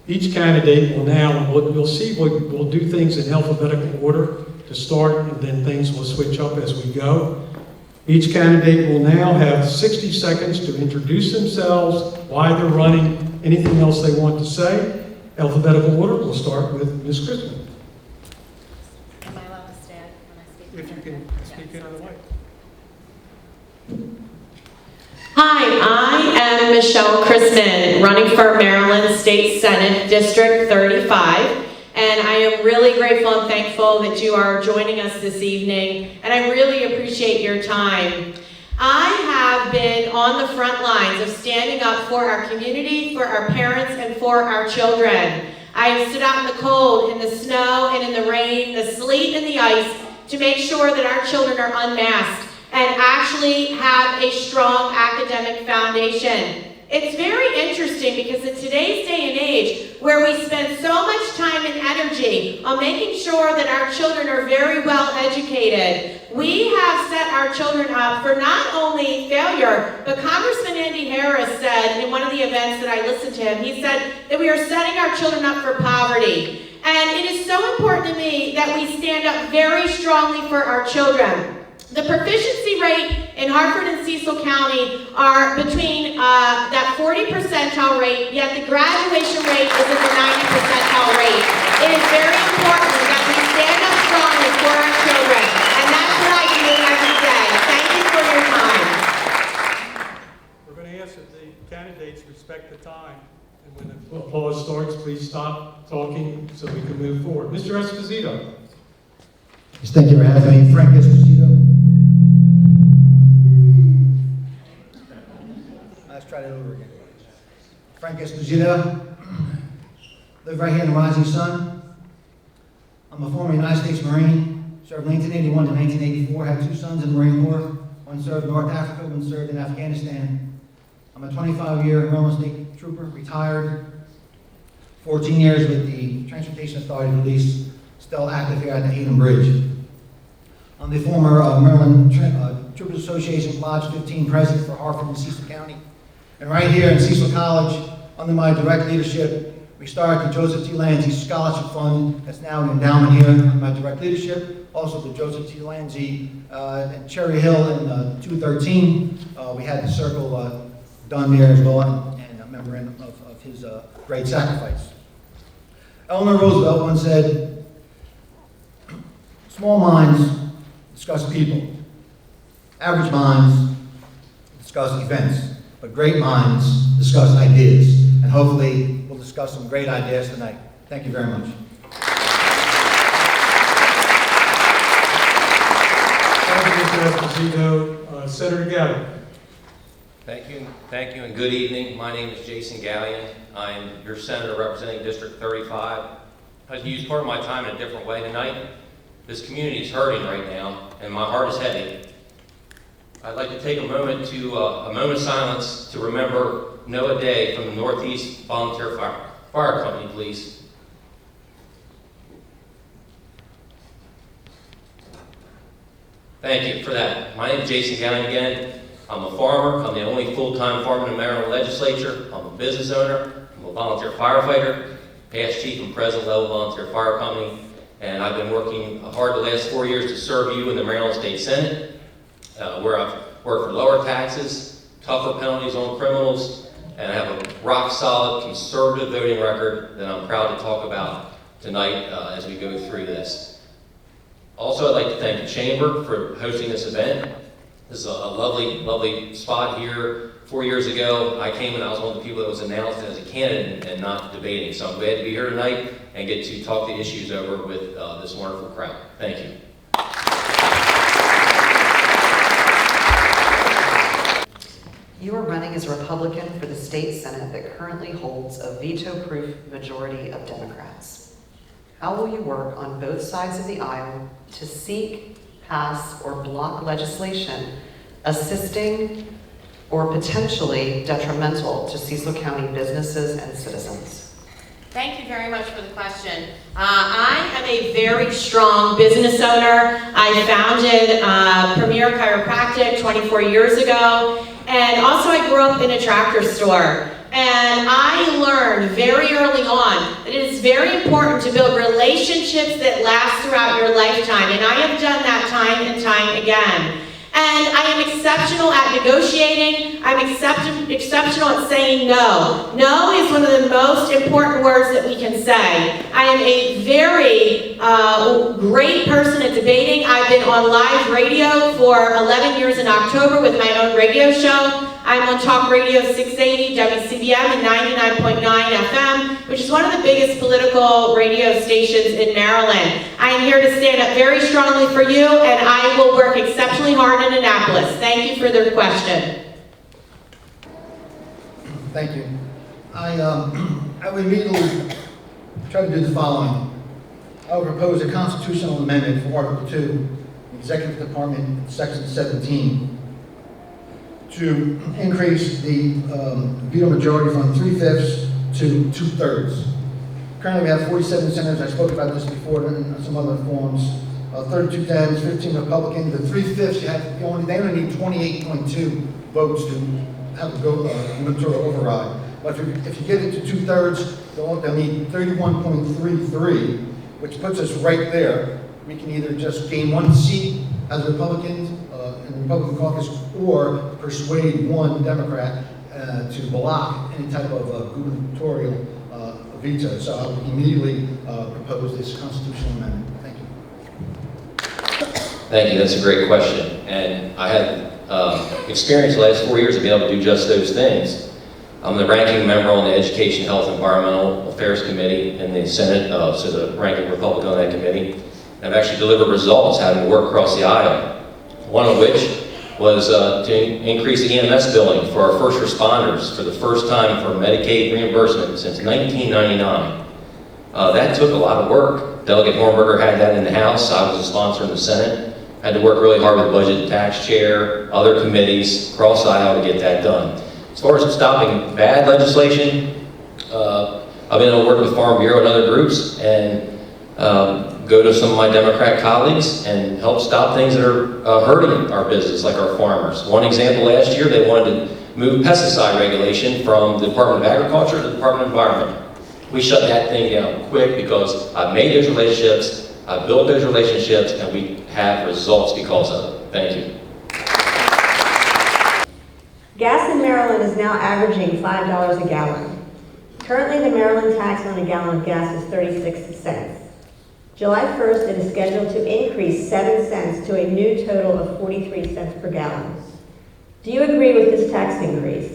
Each candidate will now, you'll see we'll do things in alphabetical order to start, and then things will switch up as we go. Each candidate will now have 60 seconds to introduce themselves, why they're running, anything else they want to say. Alphabetical order, we'll start with Ms. Christman. Am I allowed to stand when I speak? If you can speak into the mic. Hi, I am Michelle Christman, running for Maryland State Senate District 35. And I am really grateful and thankful that you are joining us this evening, and I really appreciate your time. I have been on the front lines of standing up for our community, for our parents, and for our children. I have stood out in the cold, in the snow, and in the rain, the sleet, and the ice to make sure that our children are unmasked and actually have a strong academic foundation. It's very interesting because in today's day and age, where we spend so much time and energy on making sure that our children are very well educated, we have set our children up for not only failure, but Congressman Andy Harris said in one of the events that I listened to him, he said that we are setting our children up for poverty. And it is so important to me that we stand up very strongly for our children. The proficiency rate in Hartford and Cecil County are between that 40 percentile rate, yet the graduation rate is at the 90 percentile rate. It is very important that we stand up strongly for our children, and that's what I do every day. Thank you for your time. We're going to ask that the candidates respect the time, and when the applause starts, please stop talking so we can move forward. Mr. Esposito. Yes, thank you for having me. Frank Esposito. Let's try that over again. Frank Esposito. Live right here in the Rising Sun. I'm a former United States Marine. Served 1981 to 1984. Had 2 sons in the Marine Corps. One served North Africa, one served in Afghanistan. I'm a 25-year Maryland State Trooper, retired. 14 years with the Transportation Authority Police. Still active here at the Hayden Bridge. I'm the former Maryland Troopers Association Lodge 15 president for Hartford and Cecil County. And right here in Cecil College, under my direct leadership, we started the Joseph T. Lanzi Scholarship Fund. That's now an endowment here under my direct leadership. Also the Joseph T. Lanzi at Cherry Hill in 213. We had the circle done there as well, and a memorandum of his great sacrifice. Eleanor Roosevelt once said, small minds discuss people. Average minds discuss events. But great minds discuss ideas. And hopefully we'll discuss some great ideas tonight. Thank you very much. Thank you, Mr. Esposito. Senator Gallion. Thank you, and good evening. My name is Jason Gallion. I'm your senator representing District 35. I'd like to use part of my time in a different way tonight. This community is hurting right now, and my heart is heavy. I'd like to take a moment of silence to remember Noah Day from the Northeast Volunteer Fire Company, please. Thank you for that. My name is Jason Gallion again. I'm a farmer. I'm the only full-time farmer in the Maryland legislature. I'm a business owner. I'm a volunteer firefighter, past chief and present level volunteer fire company. And I've been working hard the last 4 years to serve you in the Maryland State Senate, where I've worked for lower taxes, tougher penalties on criminals, and I have a rock-solid conservative voting record that I'm proud to talk about tonight as we go through this. Also, I'd like to thank the Chamber for hosting this event. This is a lovely, lovely spot here. 4 years ago, I came and I was one of the people that was announced as a candidate and not debating. So I'm glad to be here tonight and get to talk the issues over with this wonderful crowd. Thank you. You are running as a Republican for the state Senate that currently holds a veto-proof majority of Democrats. How will you work on both sides of the aisle to seek, pass, or block legislation assisting or potentially detrimental to Cecil County businesses and citizens? Thank you very much for the question. I am a very strong business owner. I founded Premier Chiropractic 24 years ago, and also I grew up in a tractor store. And I learned very early on that it is very important to build relationships that last throughout your lifetime. And I have done that time and time again. And I am exceptional at negotiating. I'm exceptional at saying no. No is one of the most important words that we can say. I am a very great person at debating. I've been on live radio for 11 years in October with my own radio show. I'm on Talk Radio 680 WCBM and 99.9 FM, which is one of the biggest political radio stations in Maryland. I am here to stand up very strongly for you, and I will work exceptionally hard in Annapolis. Thank you for the question. Thank you. I would immediately try to do the following. I would propose a constitutional amendment for Article 2, Executive Department, Section 17, to increase the veto majority from 3/5 to 2/3. Currently, we have 47 senators. I spoke about this before in some other forums. 32 Dems, 15 Republicans. The 3/5, they only need 28.2 votes to have a gubernatorial override. But if you get it to 2/3, they'll need 31.33, which puts us right there. We can either just gain one seat as Republicans in the Republican caucus, or persuade one Democrat to block any type of gubernatorial veto. So I would immediately propose this constitutional amendment. Thank you. Thank you, that's a great question. And I had experience the last 4 years of being able to do just those things. I'm the ranking member on the Education, Health, Environmental Affairs Committee in the Senate, so the ranking Republican on that committee. And I've actually delivered results having to work across the aisle. One of which was to increase the EMS billing for our first responders for the first time for Medicaid reimbursement since 1999. That took a lot of work. Delegate Hornberger had that in the House. I was a sponsor in the Senate. I had to work really hard with the Budget and Tax Chair, other committees, across the aisle to get that done. As far as stopping bad legislation, I've been able to work with Farm Bureau and other groups and go to some of my Democrat colleagues and help stop things that are hurting our business, like our farmers. One example last year, they wanted to move pesticide regulation from the Department of Agriculture to the Department of Environment. We shut that thing down quick because I've made those relationships, I've built those relationships, and we have results because of it. Thank you. Gas in Maryland is now averaging $5 a gallon. Currently, the Maryland tax on a gallon of gas is 36 cents. July 1st, it is scheduled to increase 7 cents to a new total of 43 cents per gallon. Do you agree with this tax increase?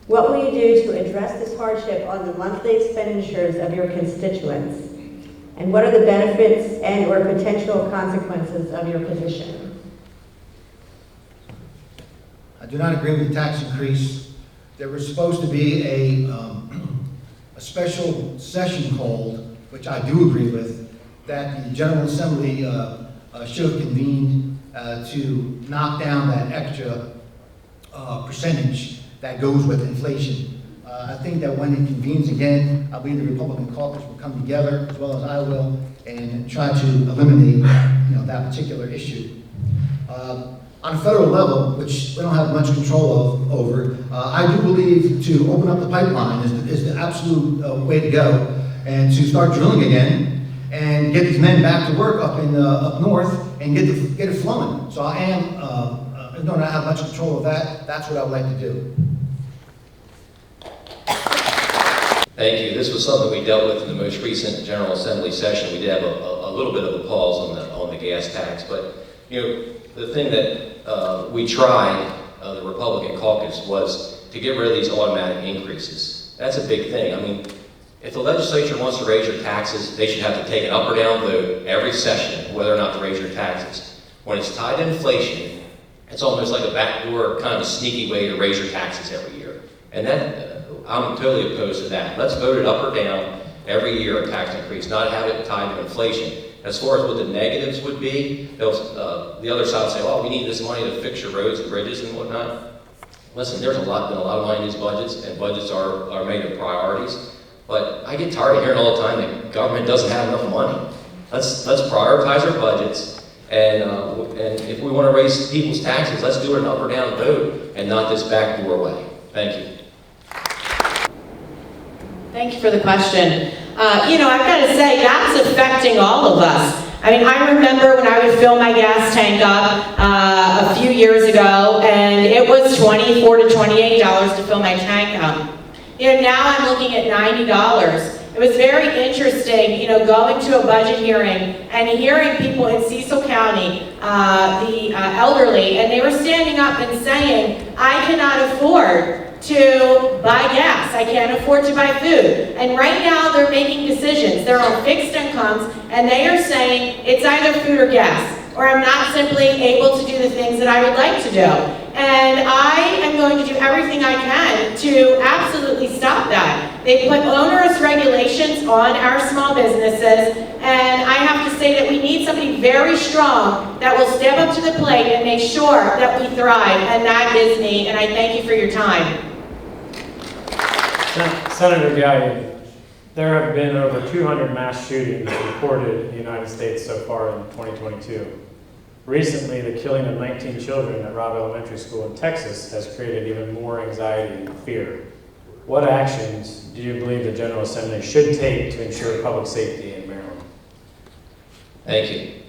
What will you do to address this hardship on the monthly expenditures of your constituents? And what are the benefits and or potential consequences of your position? I do not agree with the tax increase. There was supposed to be a special session called, which I do agree with, that the General Assembly should have convened to knock down that extra percentage that goes with inflation. I think that when it convenes again, I believe the Republican caucus will come together, as well as I will, and try to eliminate that particular issue. On a federal level, which we don't have much control over, I do believe to open up the pipeline is the absolute way to go, and to start drilling again, and get these men back to work up north and get it flowing. So I am, I don't have much control of that. That's what I would like to do. Thank you. This was something we dealt with in the most recent General Assembly session. We did have a little bit of a pause on the gas tax, but the thing that we tried, the Republican caucus, was to get rid of these automatic increases. That's a big thing. I mean, if the legislature wants to raise your taxes, they should have to take an up or down vote every session whether or not to raise your taxes. When it's tied to inflation, it's almost like a backdoor kind of sneaky way to raise your taxes every year. And that, I'm totally opposed to that. Let's vote it up or down every year, a tax increase, not have it tied to inflation. As far as what the negatives would be, the other side will say, oh, we need this money to fix your roads and bridges and whatnot. Listen, there's been a lot of money in these budgets, and budgets are made of priorities. But I get tired of hearing all the time that government doesn't have enough money. Let's prioritize our budgets, and if we want to raise people's taxes, let's do it an up or down vote, and not this backdoor way. Thank you. Thank you for the question. I've got to say, that's affecting all of us. I mean, I remember when I would fill my gas tank up a few years ago, and it was $24 to $28 to fill my tank up. Now I'm looking at $90. It was very interesting, going to a budget hearing and hearing people in Cecil County, the elderly, and they were standing up and saying, I cannot afford to buy gas. I can't afford to buy food. And right now they're making decisions. They're on fixed incomes and they are saying it's either food or gas, or I'm not simply able to do the things that I would like to do. And I am going to do everything I can to absolutely stop that. They put onerous regulations on our small businesses, and I have to say that we need somebody very strong that will step up to the plate and make sure that we thrive, and that is me, and I thank you for your time. Senator Gallion, there have been over 200 mass shootings reported in the United States so far in 2022. Recently, the killing of 19 children at Robb Elementary School in Texas has created even more anxiety and fear. What actions do you believe the General Assembly should take to ensure public safety in Maryland? Thank you.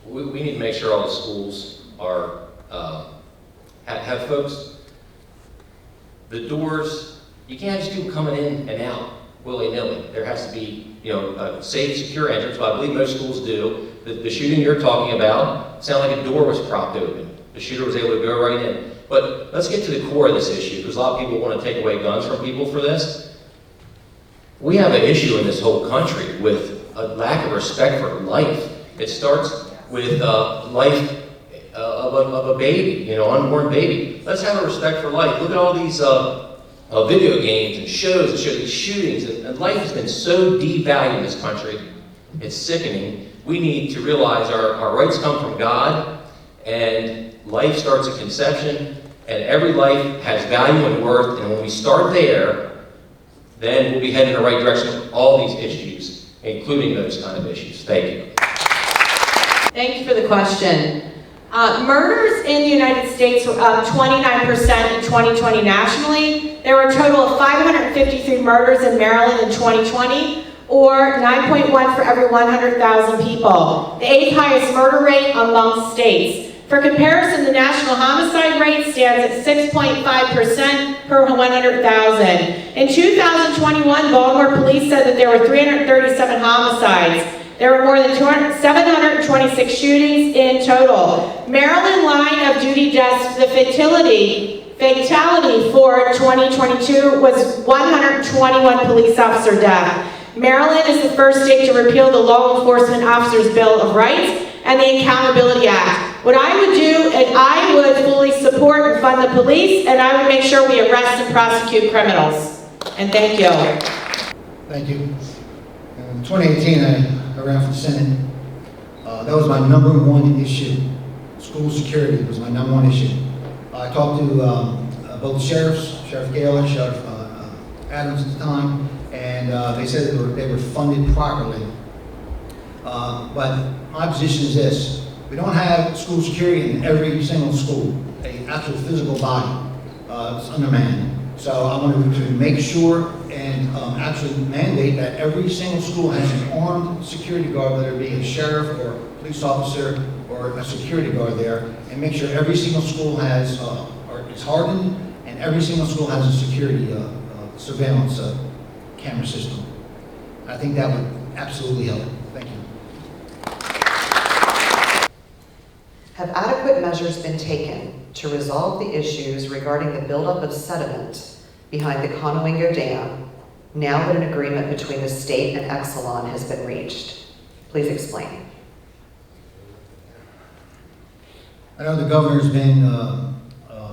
We need to make sure all the schools are have folks. The doors, you can't just do coming in and out willy-nilly. There has to be, a safe, secure entrance. But I believe most schools do. The shooting you're talking about sounded like a door was propped open. The shooter was able to go right in. But let's get to the core of this issue, because a lot of people want to take away guns from people for this. We have an issue in this whole country with a lack of respect for life. It starts with life of a baby, unborn baby. Let's have a respect for life. Look at all these video games and shows that show these shootings, and life has been so devalued in this country. It's sickening. We need to realize our rights come from God, and life starts at conception, and every life has value and worth, and when we start there, then we'll be heading in the right direction with all these issues, including those kind of issues. Thank you. Thank you for the question. Murders in the United States were up 29% in 2020 nationally. There were a total of 553 murders in Maryland in 2020, or 9.1 for every 100,000 people. The 8th highest murder rate among states. For comparison, the national homicide rate stands at 6.5% per 100,000. In 2021, Baltimore police said that there were 337 homicides. There were more than 726 shootings in total. Maryland line of duty deaths, the fatality for 2022 was 121 police officer deaths. Maryland is the first state to repeal the Law Enforcement Officers' Bill of Rights and the Accountability Act. What I would do is I would fully support and fund the police, and I would make sure we arrest and prosecute criminals. And thank you. Thank you. In 2018, I ran for the Senate. That was my #1 issue. School security was my #1 issue. I talked to both sheriffs, Sheriff Gallion, Sheriff Adams at the time, and they said they were funded properly. But my position is this: we don't have school security in every single school, an actual physical body. It's undermanned. So I wanted to make sure and actually mandate that every single school has an armed security guard, whether it be a sheriff or a police officer or a security guard there, and make sure every single school has, or is hardened, and every single school has a security surveillance camera system. I think that would absolutely help. Thank you. Have adequate measures been taken to resolve the issues regarding the buildup of sediment behind the Conowingo Dam, now that an agreement between the state and Exelon has been reached? Please explain. I know the governor's been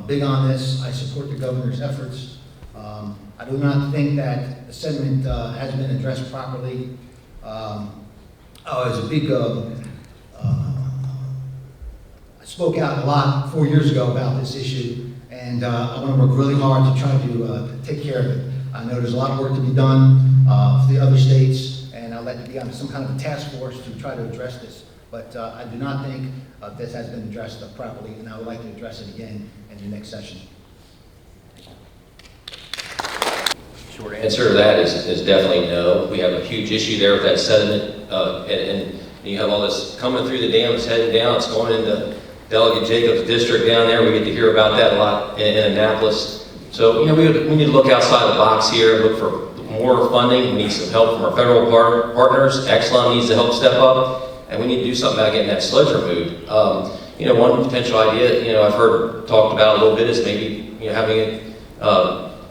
big on this. I support the governor's efforts. I do not think that the sediment has been addressed properly. It's a big, I spoke out a lot 4 years ago about this issue, and I want to work really hard to try to take care of it. I know there's a lot of work to be done for the other states, and I'd like to be on some kind of a task force to try to address this. But I do not think this has been addressed properly, and I would like to address it again in the next session. Short answer to that is definitely no. We have a huge issue there with that sediment, and you have all this coming through the dam, it's heading down, it's going into Delegate Jacobs' district down there. We get to hear about that a lot in Annapolis. So, you know, we need to look outside the box here, look for more funding. We need some help from our federal partners. Exelon needs to help step up, and we need to do something about getting that sludge removed. You know, one potential idea, you know, I've heard talked about a little bit is maybe, you know, having it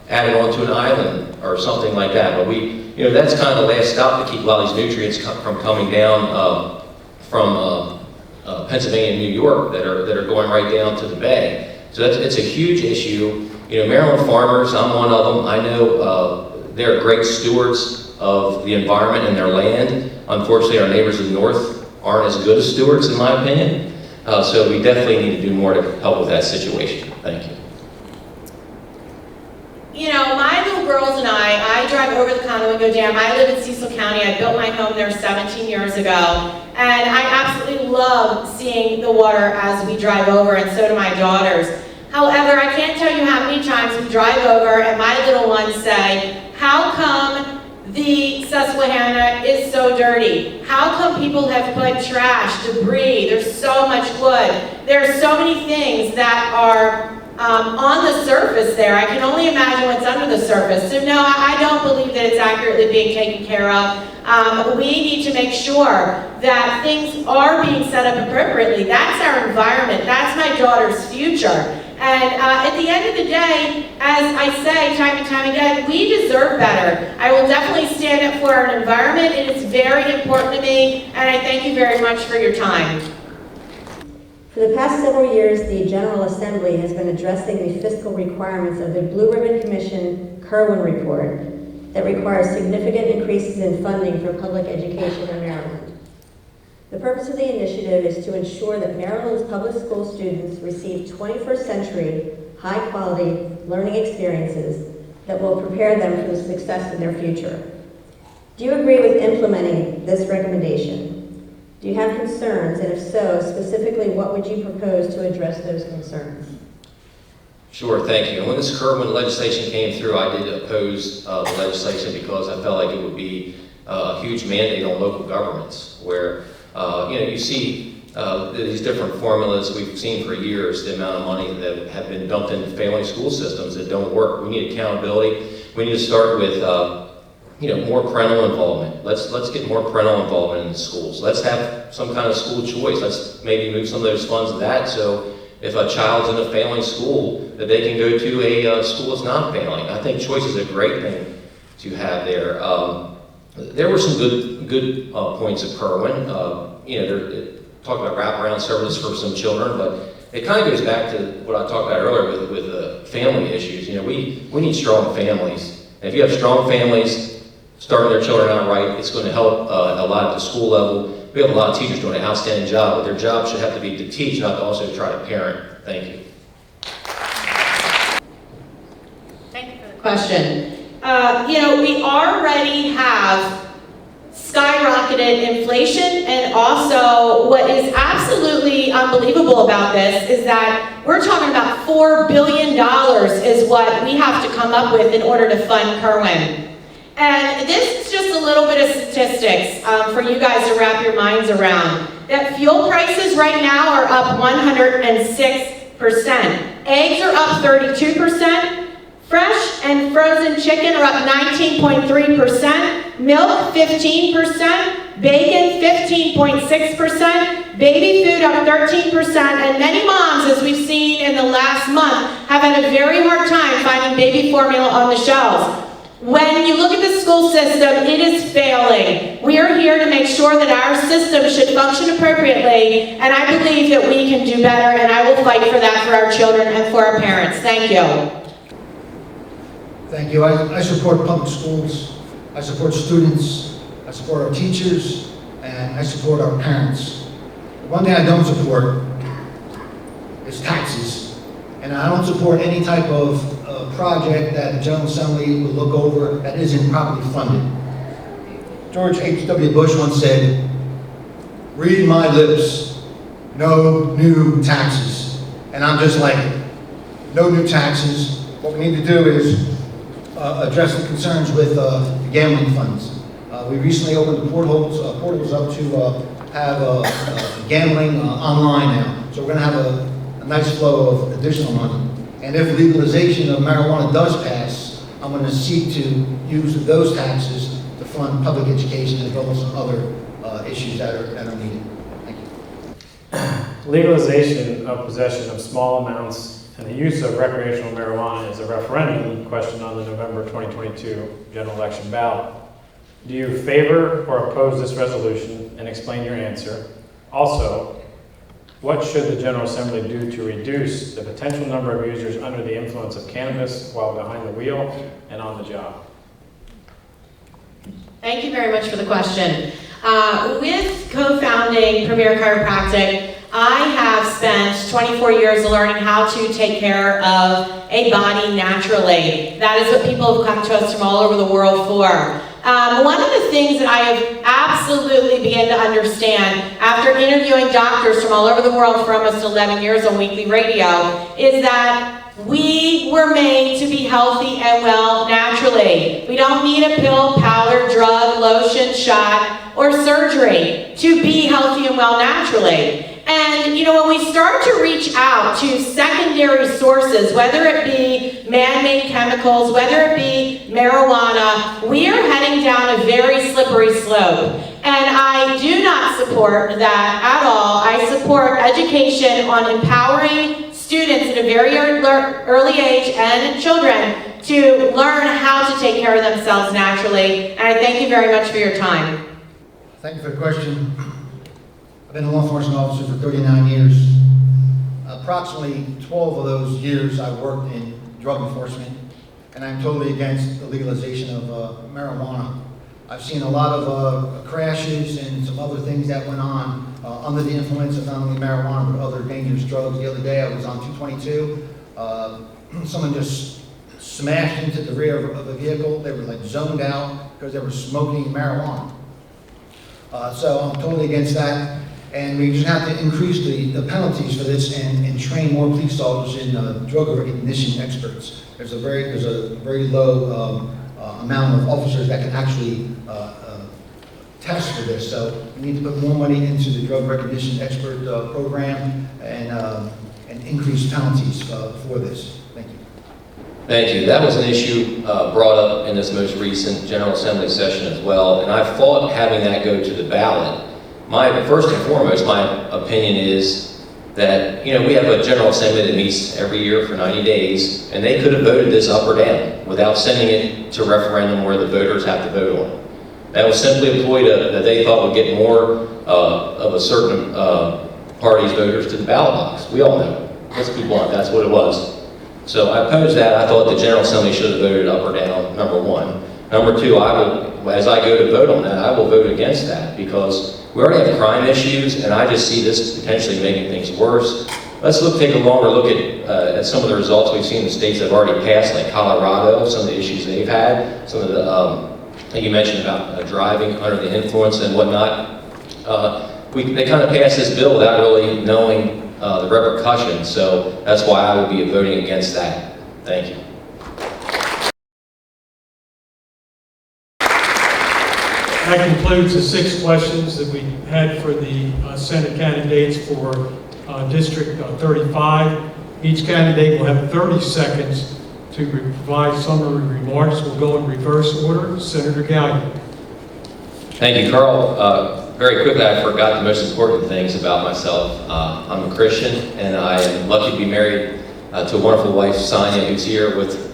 added onto an island or something like that. But you know, that's kind of the last stop to keep a lot of these nutrients from coming down from Pennsylvania and New York that are going right down to the bay. So it's a huge issue. You know, Maryland farmers, I'm one of them. I know they're great stewards of the environment and their land. Unfortunately, our neighbors in the north aren't as good as stewards, in my opinion. So we definitely need to do more to help with that situation. Thank you. You know, my little girls and I drive over the Conowingo Dam. I live in Cecil County. I built my home there 17 years ago. And I absolutely love seeing the water as we drive over, and so do my daughters. However, I can't tell you how many times we drive over and my little ones say, how come the Susquehanna is so dirty? How come people have put trash, debris? There's so much wood. There are so many things that are on the surface there. I can only imagine what's under the surface. So no, I don't believe that it's accurately being taken care of. We need to make sure that things are being set up appropriately. That's our environment. That's my daughter's future. And at the end of the day, as I say time and time again, we deserve better. I will definitely stand up for our environment. It is very important to me, and I thank you very much for your time. For the past several years, the General Assembly has been addressing the fiscal requirements of the Blue Ribbon Commission Kerwin report that requires significant increases in funding for public education in Maryland. The purpose of the initiative is to ensure that Maryland's public school students receive 21st century, high-quality learning experiences that will prepare them for the success in their future. Do you agree with implementing this recommendation? Do you have concerns, and if so, specifically what would you propose to address those concerns? Sure, thank you. And when this Kerwin legislation came through, I did oppose the legislation because I felt like it would be a huge mandate on local governments where you know, you see these different formulas we've seen for years, the amount of money that have been dumped into failing school systems that don't work. We need accountability. We need to start with you know, more parental involvement. Let's get more parental involvement in the schools. Let's have some kind of school choice. Let's maybe move some of those funds to that, so if a child's in a failing school, that they can go to a school that's not failing. I think choice is a great thing to have there. There were some good points of Kerwin. You know, talk about wraparound services for some children, but it kind of goes back to what I talked about earlier with the family issues. You know, we need strong families. And if you have strong families starting their children out right, it's going to help a lot at the school level. We have a lot of teachers doing an outstanding job, but their job should have to be to teach, not to also try to parent. Thank you. Thank you for the question. You know, we already have skyrocketed inflation, and also what is absolutely unbelievable about this is that we're talking about $4 billion is what we have to come up with in order to fund Kerwin. And this is just a little bit of statistics for you guys to wrap your minds around. That fuel prices right now are up 106%. Eggs are up 32%. Fresh and frozen chicken are up 19.3%. Milk 15%. Bacon 15.6%. Baby food up 13%. And many moms, as we've seen in the last month, have had a very hard time finding baby formula on the shelves. When you look at the school system, it is failing. We are here to make sure that our system should function appropriately, and I believe that we can do better, and I will fight for that for our children and for our parents. Thank you. Thank you. I support public schools. I support students. I support our teachers, and I support our parents. One thing I don't support is taxes, and I don't support any type of project that the General Assembly will look over that isn't properly funded. George H.W. Bush once said, "Read my lips, no new taxes." And I'm just like, no new taxes. What we need to do is address the concerns with the gambling funds. We recently opened the portals up to have gambling online now. So we're going to have a nice flow of additional money. And if legalization of marijuana does pass, I'm going to seek to use those taxes to fund public education as well as some other issues that are needed. Thank you. Legalization of possession of small amounts and the use of recreational marijuana is a referendum question on the November 2022 General Election Ballot. Do you favor or oppose this resolution, and explain your answer? Also, what should the General Assembly do to reduce the potential number of users under the influence of cannabis while behind the wheel and on the job? Thank you very much for the question. With co-founding Premier Chiropractic, I have spent 24 years learning how to take care of a body naturally. That is what people have come to us from all over the world for. One of the things that I have absolutely begun to understand after interviewing doctors from all over the world for almost 11 years on weekly radio is that we were made to be healthy and well naturally. We don't need a pill, powder, drug, lotion, shot, or surgery to be healthy and well naturally. And, you know, when we start to reach out to secondary sources, whether it be man-made chemicals, whether it be marijuana, we are heading down a very slippery slope. And I do not support that at all. I support education on empowering students at a very early age and children to learn how to take care of themselves naturally. And I thank you very much for your time. Thank you for the question. I've been a law enforcement officer for 39 years. Approximately 12 of those years I worked in drug enforcement, and I'm totally against the legalization of marijuana. I've seen a lot of crashes and some other things that went on under the influence of not only marijuana but other dangerous drugs. The other day I was on 222. Someone just smashed into the rear of a vehicle. They were like zoned out because they were smoking marijuana. So I'm totally against that. And we just have to increase the penalties for this and train more police officers in drug recognition experts. There's a very low amount of officers that can actually test for this. So we need to put more money into the drug recognition expert program and increase penalties for this. Thank you. Thank you. That was an issue brought up in this most recent General Assembly session as well, and I fought having that go to the ballot. First and foremost, my opinion is that, you know, we have a General Assembly that meets every year for 90 days, and they could have voted this up or down without sending it to referendum where the voters have to vote on it. That was simply a ploy that they thought would get more of a certain party's voters to the ballot box. We all know. Let's be blunt, that's what it was. So I opposed that. I thought the General Assembly should have voted up or down, number one. Number two, as I go to vote on that, I will vote against that because we already have crime issues, and I just see this potentially making things worse. Let's take a longer look at some of the results we've seen in the states that have already passed, like Colorado, some of the issues they've had, some of the, that you mentioned about driving under the influence and whatnot. They kind of passed this bill without really knowing the repercussions, so that's why I would be voting against that. Thank you. That concludes the 6 questions that we had for the Senate candidates for District 35. Each candidate will have 30 seconds to provide summary remarks. We'll go in reverse order. Senator Gallion. Thank you, Carl. Very quickly, I forgot the most important things about myself. I'm a Christian, and I am lucky to be married to a wonderful wife, Sonia, who's here with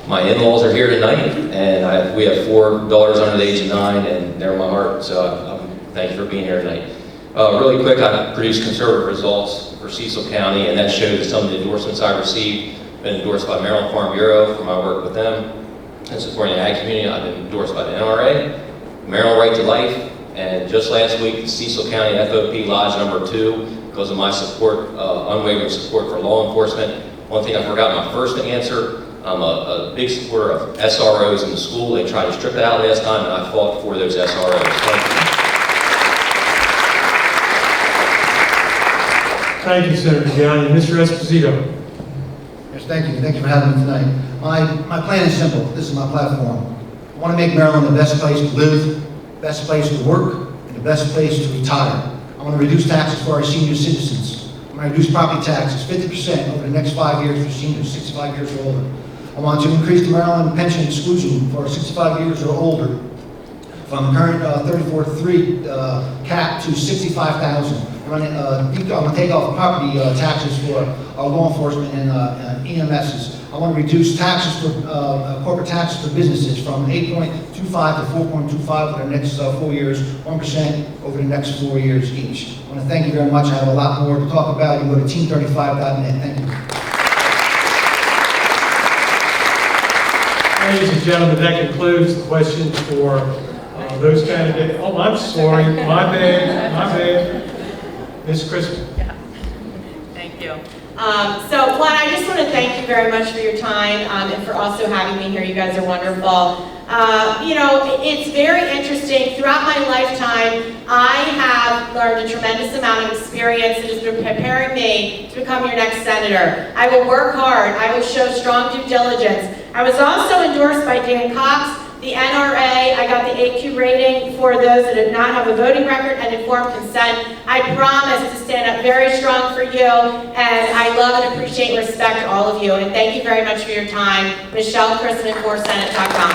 my in-laws are here tonight, and we have 4 daughters under the age of 9, and they're my heart, so thank you for being here tonight. Really quick, I produced conservative results for Cecil County, and that shows some of the endorsements I received. Been endorsed by Maryland Farm Bureau for my work with them, and supporting the ag community. I've been endorsed by the NRA, Maryland Right to Life, and just last week, the Cecil County FOP Lodge number 2, because of my support, unwavering support for law enforcement. One thing I forgot in my first answer, I'm a big supporter of SROs in the school. They tried to strip it out last time, and I fought for those SROs. Thank you, Senator Gallion. Mr. Esposito. Mr. Thank you. Thank you for having me tonight. My plan is simple. This is my platform. I want to make Maryland the best place to live, best place to work, and the best place to retire. I want to reduce taxes for our senior citizens. I'm going to reduce property taxes 50% over the next 5 years for seniors 65 years or older. I want to increase the Maryland pension exclusion for 65 years or older from the current 34.3 cap to 65,000. I'm going to take off property taxes for our law enforcement and EMSs. I want to reduce taxes for corporate taxes for businesses from 8.25 to 4.25 over the next 4 years, 1% over the next 4 years each. I want to thank you very much. I have a lot more to talk about. You can go to team35.net. Thank you. Ladies and gentlemen, that concludes the questions for those candidates. Oh, I'm sorry, my bad. Ms. Christman. Yeah. Thank you. So, one, I just want to thank you very much for your time and for also having me here. You guys are wonderful. You know, it's very interesting. Throughout my lifetime, I have learned a tremendous amount of experience that has been preparing me to become your next senator. I will work hard. I will show strong due diligence. I was also endorsed by Dan Cox, the NRA. I got the AQ rating for those that did not have a voting record and informed consent. I promise to stand up very strong for you, and I love and appreciate and respect all of you. And thank you very much for your time. Michelle Christman for Senate.com.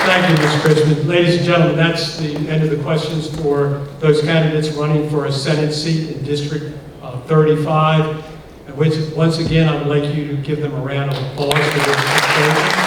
Thank you, Ms. Christman. Ladies and gentlemen, that's the end of the questions for those candidates running for a Senate seat in District 35. Once again, I would like you to give them a round of applause for their participation.